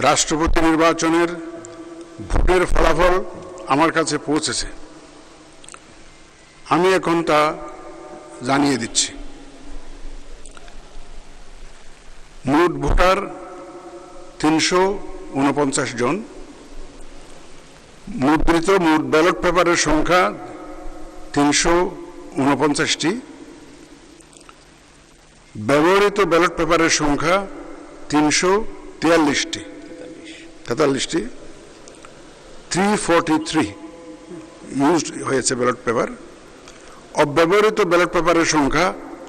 রাষ্ট্রপতি নির্বাচনের ভোটের ফলাফল আমার কাছে পৌঁছেছে। আমি এখন তা জানিয়ে দিচ্ছি। মোট ভোটার ৩৪৯ জন। মুদ্রিত মোট ব্যালট পেপারের সংখ্যা ৩৪৯টি। ব্যবহৃত ব্যালট পেপারের সংখ্যা ৩৪৩টি। 343 ইউজড হয়েছে ব্যালট পেপার। অব্যবহৃত ব্যালট পেপারের সংখ্যা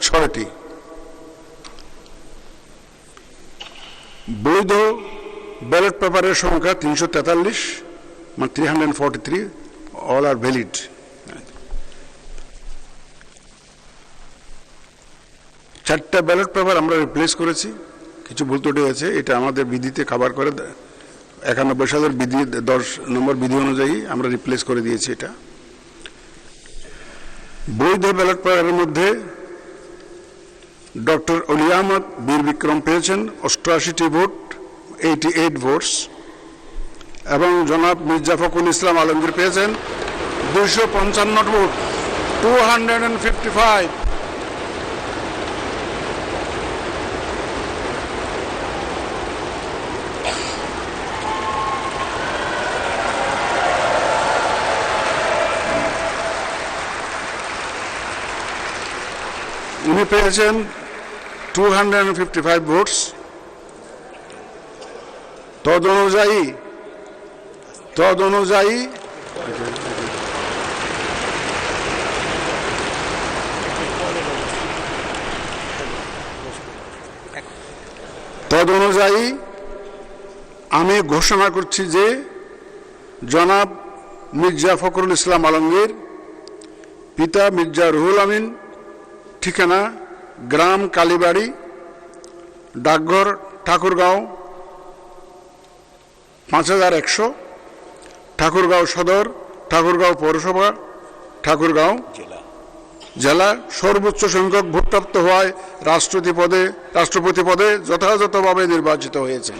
6টি। বৈধ ব্যালট পেপারের সংখ্যা 343, মানে 343, অল আর ভ্যালিড। চারটা ব্যালট পেপার আমরা রিপ্লেস করেছি, কিছু ভুল ত্রুটি হয়েছে, এটা আমাদের বিধিতে কভার করে 91 সালের বিধি 10 নম্বর বিধি অনুযায়ী আমরা রিপ্লেস করে দিয়েছি এটা। বৈধ ব্যালট পেপারের মধ্যে ডক্টর অলি আহমদ বীর বিক্রম পেয়েছেন 88টি ভোট, 88 ভোটস, এবং জনাব মির্জা ফখরুল ইসলাম আলমগীর পেয়েছেন 255 ভোট, 255। উনি পেয়েছেন 255 ভোটস। তদ অনুযায়ী আমি ঘোষণা করছি যে জনাব মির্জা ফখরুল ইসলাম আলমগীর, পিতা মির্জা রুহুল আমিন, ঠিকানা গ্রাম কালীবাড়ি, ডাকঘর ঠাকুরগাঁও 5100, ঠাকুরগাঁও সদর, ঠাকুরগাঁও পৌরসভা, ঠাকুরগাঁও জেলা, সর্বোচ্চ সংখ্যক ভোটপ্রাপ্ত হওয়ায় রাষ্ট্রপতি পদে যথাযথভাবে নির্বাচিত হয়েছেন।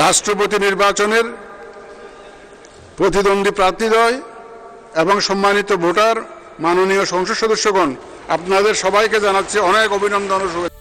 রাষ্ট্রপতি নির্বাচনের প্রতিদ্বন্দ্বী প্রার্থীদ্বয় এবং সম্মানিত ভোটার, মাননীয় সংসদ সদস্যগণ, আপনাদের সবাইকে জানাচ্ছি অনেক অভিনন্দন ও শুভেচ্ছা।